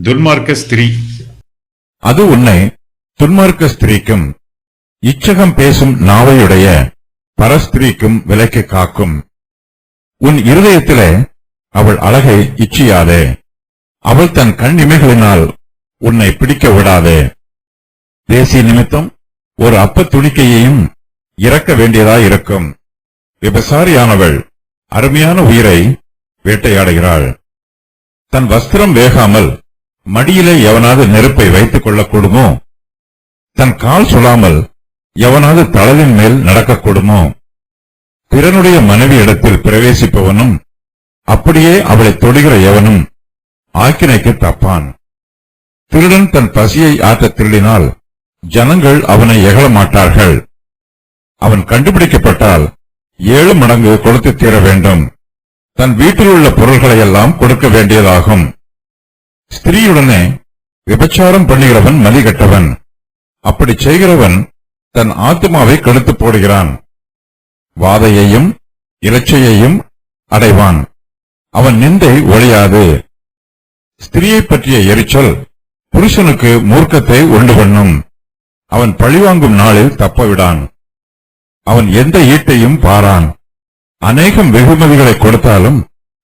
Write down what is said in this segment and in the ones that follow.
துன்மார்க்க ஸ்திரீ. அது உன்னை துன்மார்க்க ஸ்திரீக்கும் இச்சகம் பேசும் நாவையுடைய பரஸ்திரீக்கும் விலக்கி காக்கும். உன் இருதயத்திலே அவள் அழகை இச்சியாதே. அவள் தன் கண் இமைகளினால் உன்னை பிடிக்க விடாதே. தேசி நிமித்தம் ஒரு அப்பத் துணிக்கையையும் இறக்க வேண்டியதாயிருக்கும். விபசாரியானவள் அருமையான உயிரை வேட்டையாடுகிறாள். தன் வஸ்திரம் வேகாமல் மடியிலே எவனாவது நெருப்பை வைத்துக் கொள்ளக்கூடுமோ? தன் கால் சுழாமல் எவனாவது தளவின் மேல் நடக்கக்கூடுமோ? பிறனுடைய மனைவி இடத்தில் பிரவேசிப்பவனும் அப்படியே அவளை தொடுகிற எவனும் ஆக்கினைக்கு தப்பான். திருடன் தன் பசியை ஆற்ற திருடினால் ஜனங்கள் அவனை எகழ மாட்டார்கள். அவன் கண்டுபிடிக்கப்பட்டால் 7 மடங்கு கொடுத்து தீர வேண்டும். தன் வீட்டில் உள்ள பொருள்களை எல்லாம் கொடுக்க வேண்டியதாகும். ஸ்திரீயுடனே விபச்சாரம் பண்ணுகிறவன் மதிகட்டவன். அப்படி செய்கிறவன் தன் ஆத்துமாவை கெடுத்து போடுகிறான். வாதையையும் இலச்சையையும் அடைவான். அவன் நிந்தை ஒழியாது. ஸ்திரீயை பற்றிய எரிச்சல் புருஷனுக்கு மூர்க்கத்தை உண்டு பண்ணும். அவன் பழிவாங்கும் நாளில் தப்பவிடான். அவன் எந்த ஈட்டையும் பாரான். அநேகம் வெகுமதிகளை கொடுத்தாலும்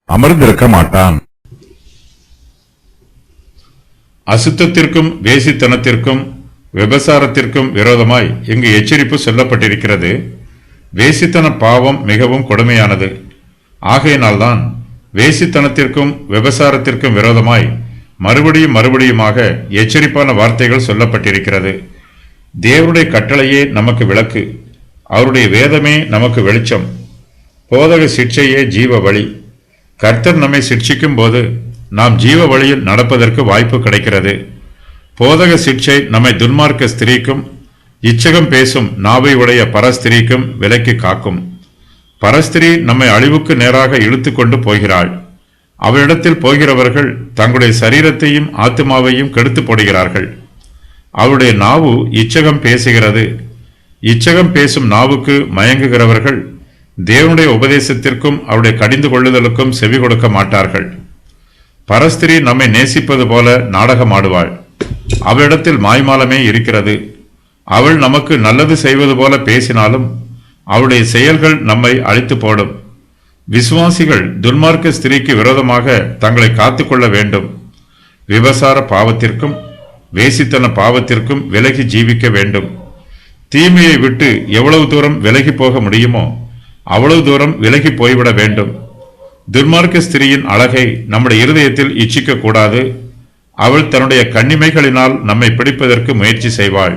அமர்ந்திருக்க மாட்டான். அசுத்தத்திற்கும் வேசித்தனத்திற்கும் விபசாரத்திற்கும் விரோதமாய் இங்கு எச்சரிப்பு சொல்லப்பட்டிருக்கிறது. வேசித்தன பாவம் மிகவும் கொடுமையானது. ஆகையினால்தான் வேசித்தனத்திற்கும் விபசாரத்திற்கும் விரோதமாய் மறுபடியுமாக எச்சரிப்பான வார்த்தைகள் சொல்லப்பட்டிருக்கிறது. தேவனுடைய கட்டளையே நமக்கு விளக்கு, அவருடைய வேதமே நமக்கு வெளிச்சம், போதக சிட்சையே ஜீவ வழி. கர்த்தர் நம்மை சிட்சிக்கும் போது நாம் ஜீவ வழியில் நடப்பதற்கு வாய்ப்பு கிடைக்கிறது. போதக சிட்சை நம்மை துன்மார்க்க ஸ்திரீக்கும் இச்சகம் பேசும் நாவை உடைய பரஸ்திரீக்கும் விலக்கி காக்கும். பரஸ்திரீ நம்மை அழிவுக்கு நேராக இழுத்து கொண்டு போகிறாள். அவளிடத்தில் போகிறவர்கள் தங்களுடைய சரீரத்தையும் ஆத்துமாவையும் கெடுத்து போடுகிறார்கள். அவளுடைய நாவு இச்சகம் பேசுகிறது. இச்சகம் பேசும் நாவுக்கு மயங்குகிறவர்கள் தேவனுடைய உபதேசத்திற்கும் அவருடைய கடிந்து கொள்ளுதலுக்கும் செவி கொடுக்க மாட்டார்கள். பரஸ்திரீ நம்மை நேசிப்பது போல நாடகமாடுவாள். அவளிடத்தில் மாய்மாலமே இருக்கிறது. அவள் நமக்கு நல்லது செய்வது போல பேசினாலும் அவளுடைய செயல்கள் நம்மை அழித்து போடும். விசுவாசிகள் துன்மார்க்க ஸ்திரீக்கு விரோதமாக தங்களை காத்துக்கொள்ள வேண்டும். விபசார பாவத்திற்கும் வேசித்தன பாவத்திற்கும் விலகி ஜீவிக்க வேண்டும். தீமையை விட்டு எவ்வளவு தூரம் விலகி போக முடியுமோ அவ்வளவு தூரம் விலகி போய்விட வேண்டும். துன்மார்க்க ஸ்திரீயின் அழகை நம்முடைய இருதயத்தில் இச்சிக்க கூடாது. அவள் தன்னுடைய கண்ணிமைகளினால் நம்மை பிடிப்பதற்கு முயற்சி செய்வாள்.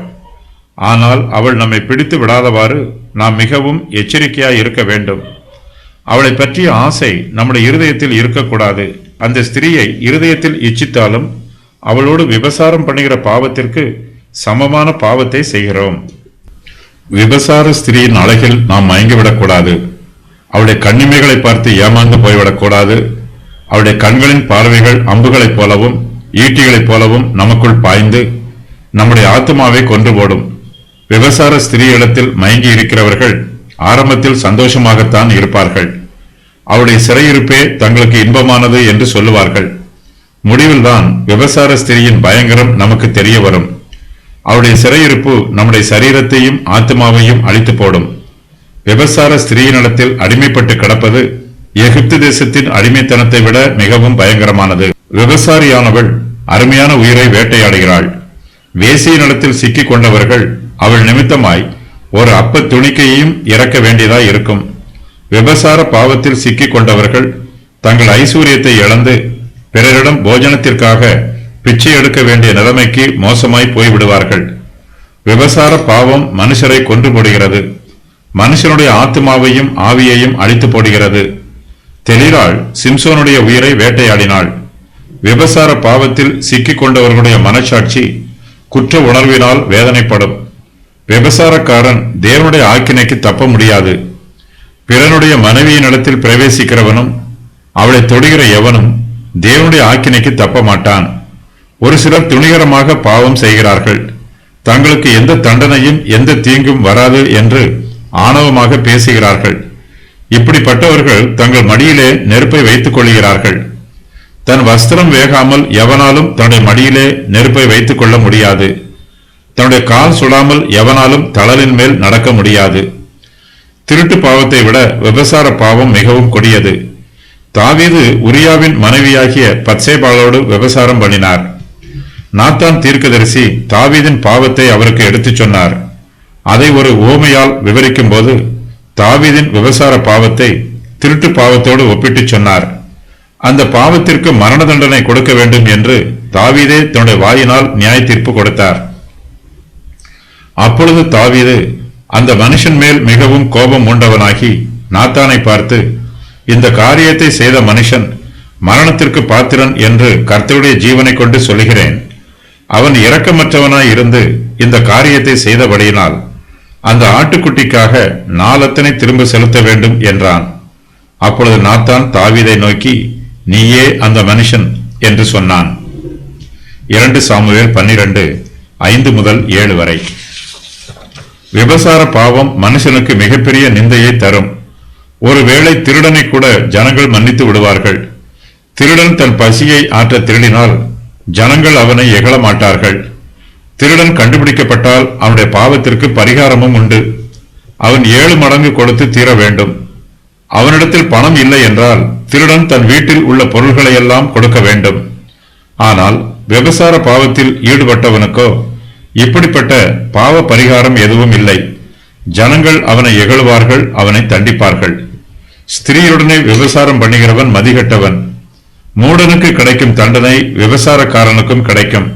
ஆனால் அவள் நம்மை பிடித்து விடாதவாறு நாம் மிகவும் எச்சரிக்கையாய் இருக்க வேண்டும். அவளை பற்றிய ஆசை நம்முடைய இருதயத்தில் இருக்கக்கூடாது. அந்த ஸ்திரீயை இருதயத்தில் இச்சித்தாலும் அவளோடு விபசாரம் பண்ணுகிற பாவத்திற்கு சமமான பாவத்தை செய்கிறோம். விபசார ஸ்திரீயின் அழகில் நாம் மயங்கிவிடக்கூடாது. அவளுடைய கண்ணிமைகளை பார்த்து ஏமாந்து போய்விடக்கூடாது. அவளுடைய கண்களின் பார்வைகள் அம்புகளைப் போலவும் ஈட்டிகளைப் போலவும் நமக்குள் பாய்ந்து நம்முடைய ஆத்துமாவை கொன்று போடும். விபசார ஸ்திரீயிடத்தில் மயங்கி இருக்கிறவர்கள் ஆரம்பத்தில் சந்தோஷமாகத்தான் இருப்பார்கள். அவருடைய சிறையிருப்பே தங்களுக்கு இன்பமானது என்று சொல்லுவார்கள். முடிவில்தான் விபசார ஸ்திரீயின் பயங்கரம் நமக்கு தெரிய வரும். அவருடைய சிறையிருப்பு நம்முடைய சரீரத்தையும் ஆத்மாவையும் அழித்து போடும். விபசார ஸ்திரீயினிடத்தில் அடிமைப்பட்டு கிடப்பது எகிப்து தேசத்தின் அடிமைத்தனத்தை விட மிகவும் பயங்கரமானது. விபசாரியானவள் அருமையான உயிரை வேட்டையாடுகிறாள். வேசியினிடத்தில் சிக்கிக் கொண்டவர்கள் அவள் நிமித்தமாய் ஒரு அப்ப துணிக்கையையும் இறக்க வேண்டியதாய் இருக்கும். விபசார பாவத்தில் சிக்கிக் கொண்டவர்கள் தங்கள் ஐஸ்வர்யத்தை இழந்து பிறரிடம் போஜனத்திற்காக பிச்சை எடுக்க வேண்டிய நிலைமைக்கு மோசமாய் போய்விடுவார்கள். விபசார பாவம் மனுஷரை கொன்று போடுகிறது. மனுஷனுடைய ஆத்மாவையும் ஆவியையும் அழித்து போடுகிறது. தெளிராள் சிம்சோனுடைய உயிரை வேட்டையாடினாள். விபசார பாவத்தில் சிக்கிக் கொண்டவர்களுடைய மனசாட்சி குற்ற உணர்வினால் வேதனைப்படும். விபசாரக்காரன் தேவனுடைய ஆக்கினைக்கு தப்ப முடியாது. பிறனுடைய மனைவியினிடத்தில் பிரவேசிக்கிறவனும் அவளை தொடுகிற எவனும் தேவனுடைய ஆக்கினைக்கு தப்ப மாட்டான். ஒரு சிலர் துணிகரமாக பாவம் செய்கிறார்கள். தங்களுக்கு எந்த தண்டனையும் எந்த தீங்கும் வராது என்று ஆணவமாக பேசுகிறார்கள். இப்படிப்பட்டவர்கள் தங்கள் மடியிலே நெருப்பை வைத்துக் கொள்கிறார்கள். தன் வஸ்திரம் வேகாமல் எவனாலும் தன்னுடைய மடியிலே நெருப்பை வைத்துக் கொள்ள முடியாது. தன்னுடைய கால் சுடாமல் எவனாலும் தளலின் மேல் நடக்க முடியாது. திருட்டு பாவத்தை விட விபசார பாவம் மிகவும் கொடியது. தாவீது உரியாவின் மனைவியாகிய பத்சேபாளோடு விபசாரம் பண்ணினார். நாத்தான் தீர்க்கதரிசி தாவீதின் பாவத்தை அவருக்கு எடுத்துச் சொன்னார். அதை ஒரு உவமையால் விவரிக்கும் போது தாவீதின் விபசார பாவத்தை திருட்டு பாவத்தோடு ஒப்பிட்டுச் சொன்னார். அந்த பாவத்திற்கு மரண தண்டனை கொடுக்க வேண்டும் என்று தாவீதே தன்னுடைய வாயினால் நியாய தீர்ப்பு கொடுத்தார். அப்பொழுது தாவீது அந்த மனுஷன் மேல் மிகவும் கோபம் உண்டவனாகி நாத்தானை பார்த்து, இந்த காரியத்தை செய்த மனுஷன் மரணத்திற்கு பாத்திரன் என்று கர்த்தருடைய ஜீவனை கொண்டு சொல்லுகிறேன். அவன் இரக்கமற்றவனாய் இருந்து இந்த காரியத்தை செய்தபடியினால் அந்த ஆட்டுக்குட்டிக்காக நாளத்தனை திரும்ப செலுத்த வேண்டும் என்றான். அப்பொழுது நாத்தான் தாவீதை நோக்கி, நீயே அந்த மனுஷன் என்று சொன்னான். 2 சாமுவேல் 12:5-7 வரை. விபசார பாவம் மனுஷனுக்கு மிகப்பெரிய நிந்தையை தரும். ஒருவேளை திருடனை கூட ஜனங்கள் மன்னித்து விடுவார்கள். திருடன் தன் பசியை ஆற்ற திருடினால் ஜனங்கள் அவனை எகழ மாட்டார்கள். திருடன் கண்டுபிடிக்கப்பட்டால் அவனுடைய பாவத்திற்கு பரிகாரமும் உண்டு. அவன் 7 மடங்கு கொடுத்து தீர வேண்டும். அவனிடத்தில் பணம் இல்லை என்றால் திருடன் தன் வீட்டில் உள்ள பொருள்களை எல்லாம் கொடுக்க வேண்டும். ஆனால் விபசார பாவத்தில் ஈடுபட்டவனுக்கோ இப்படிப்பட்ட பாவ பரிகாரம் எதுவும் இல்லை. ஜனங்கள் அவனை எகழுவார்கள், அவனை தண்டிப்பார்கள். ஸ்திரீயுடனே விபசாரம் பண்ணுகிறவன் மதிகட்டவன். மூடனுக்கு கிடைக்கும் தண்டனை விபசாரக்காரனுக்கும் கிடைக்கும்.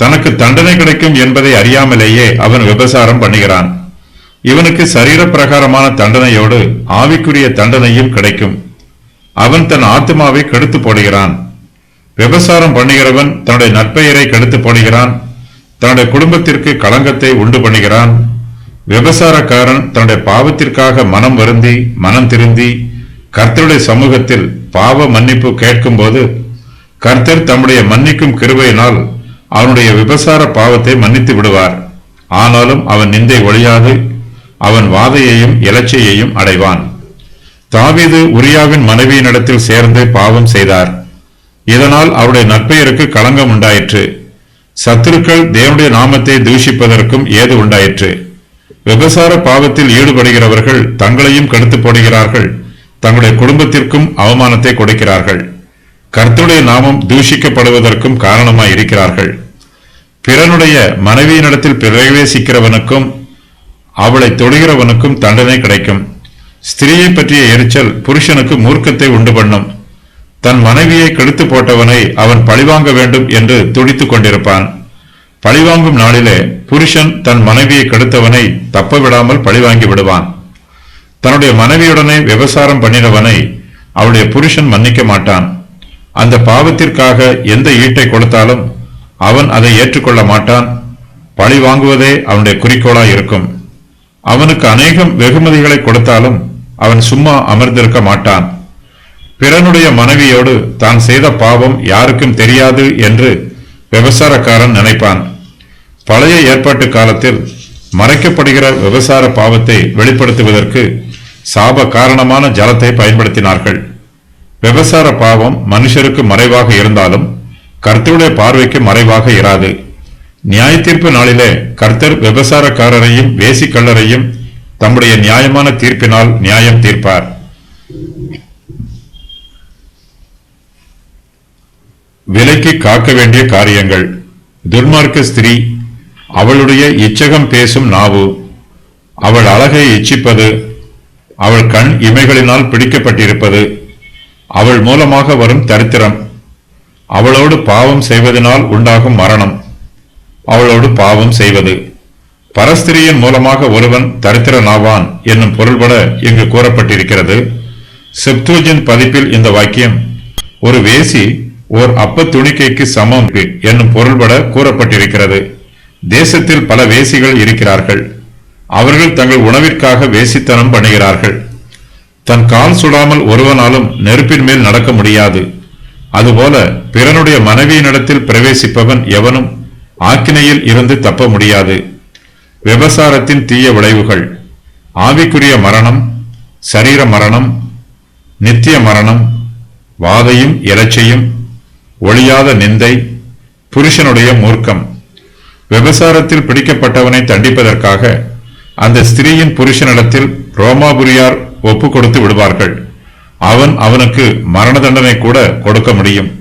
தனக்கு தண்டனை கிடைக்கும் என்பதை அறியாமலேயே அவன் விபசாரம் பண்ணுகிறான். இவனுக்கு சரீர பிரகாரமான தண்டனையோடு ஆவிக்குரிய தண்டனையும் கிடைக்கும். அவன் தன் ஆத்மாவை கெடுத்து போடுகிறான். விபசாரம் பண்ணுகிறவன் தன்னுடைய நற்பெயரை கெடுத்து போடுகிறான். தன்னுடைய குடும்பத்திற்கு களங்கத்தை உண்டு பண்ணுகிறான். விபசாரக்காரன் தன்னுடைய பாவத்திற்காக மனம் வருந்தி மனம் திருந்தி கர்த்தருடைய சமூகத்தில் பாவ மன்னிப்பு கேட்கும் போது கர்த்தர் தம்முடைய மன்னிக்கும் கிருபையினால் அவனுடைய விபசார பாவத்தை மன்னித்து விடுவார். ஆனாலும் அவன் நிந்தை ஒழியாது, அவன் வாதையையும் இலச்சையையும் அடைவான். தாவீது உரியாவின் மனைவியினிடத்தில் சேர்ந்து பாவம் செய்தார். இதனால் அவருடைய நற்பெயருக்கு களங்கம் உண்டாயிற்று. சத்துருக்கள் தேவனுடைய நாமத்தை தூஷிப்பதற்கும் ஏது உண்டாயிற்று. விபசார பாவத்தில் ஈடுபடுகிறவர்கள் தங்களையும் கெடுத்து போடுகிறார்கள், தங்களுடைய குடும்பத்திற்கும் அவமானத்தை கொடுக்கிறார்கள். கர்த்தருடைய நாமம் தூஷிக்கப்படுவதற்கும் காரணமாய் இருக்கிறார்கள். பிறனுடைய மனைவியினிடத்தில் பிரவேசிக்கிறவனுக்கும் அவளை தொடுகிறவனுக்கும் தண்டனை கிடைக்கும். ஸ்திரீயை பற்றிய எரிச்சல் புருஷனுக்கு மூர்க்கத்தை உண்டு பண்ணும். தன் மனைவியை கெடுத்து போட்டவனை அவன் பழிவாங்க வேண்டும் என்று துடித்துக் கொண்டிருப்பான். பழிவாங்கும் நாளிலே புருஷன் தன் மனைவியை கெடுத்தவனை தப்ப விடாமல் பழிவாங்கி விடுவான். தன்னுடைய மனைவியுடனே விபசாரம் பண்ணினவனை அவளுடைய புருஷன் மன்னிக்க மாட்டான். அந்த பாவத்திற்காக எந்த ஈட்டை கொடுத்தாலும் அவன் அதை ஏற்றுக்கொள்ள மாட்டான். பழி வாங்குவதே அவனுடைய குறிக்கோளாய் இருக்கும். அவனுக்கு அநேகம் வெகுமதிகளை கொடுத்தாலும் அவன் சும்மா அமர்ந்திருக்க மாட்டான். பிறனுடைய மனைவியோடு தான் செய்த பாவம் யாருக்கும் தெரியாது என்று விபசாரக்காரன் நினைப்பான். பழைய ஏற்பாட்டு காலத்தில் மறைக்கப்படுகிற விபசார பாவத்தை வெளிப்படுத்துவதற்கு சாப காரணமான ஜலத்தை பயன்படுத்தினார்கள். விபசார பாவம் மனுஷருக்கு மறைவாக இருந்தாலும் கர்த்தருடைய பார்வைக்கு மறைவாக இராது. நியாய தீர்ப்பு நாளிலே கர்த்தர் விபசாரக்காரரையும் வேசிக்கள்ளரையும் தம்முடைய நியாயமான தீர்ப்பினால் நியாயம் தீர்ப்பார். விலைக்கு காக்க வேண்டிய காரியங்கள். துன்மார்க்க ஸ்திரீ, அவளுடைய இச்சகம் பேசும் நாவு, அவள் அழகை இச்சிப்பது, அவள் கண் இமைகளினால் பிடிக்கப்பட்டிருப்பது, அவள் மூலமாக வரும் தரித்திரம், அவளோடு பாவம் செய்வதனால் உண்டாகும் மரணம், அவளோடு பாவம் செய்வது. பரஸ்திரியின் மூலமாக ஒருவன் தரித்திரனாவான் என்னும் பொருள்பட இங்கு கூறப்பட்டிருக்கிறது. செப்துவஜின் பதிப்பில் இந்த வாக்கியம் ஒரு வேசி ஓர் அப்ப துணிக்கைக்கு சமம் என்னும் பொருள்பட கூறப்பட்டிருக்கிறது. தேசத்தில் பல வேசிகள் இருக்கிறார்கள். அவர்கள் தங்கள் உணவிற்காக வேசித்தனம் பண்ணுகிறார்கள். தன் கால் சுடாமல் ஒருவனாலும் நெருப்பின் மேல் நடக்க முடியாது. அதுபோல பிறனுடைய மனைவியினிடத்தில் பிரவேசிப்பவன் எவனும் ஆக்கினையில் இருந்து தப்ப முடியாது. விபசாரத்தின் தீய விளைவுகள்: ஆவிக்குரிய மரணம், சரீர மரணம், நித்திய மரணம், வாதையும் இலச்சையும், ஒழியாத நிந்தை, புருஷனுடைய மூர்க்கம். விபசாரத்தில் பிடிக்கப்பட்டவனை தண்டிப்பதற்காக அந்த ஸ்திரீயின் புருஷனிடத்தில் ரோமாபுரியார் ஒப்பு கொடுத்து விடுவார்கள். அவன் அவனுக்கு மரண தண்டனை கூட கொடுக்க முடியும்.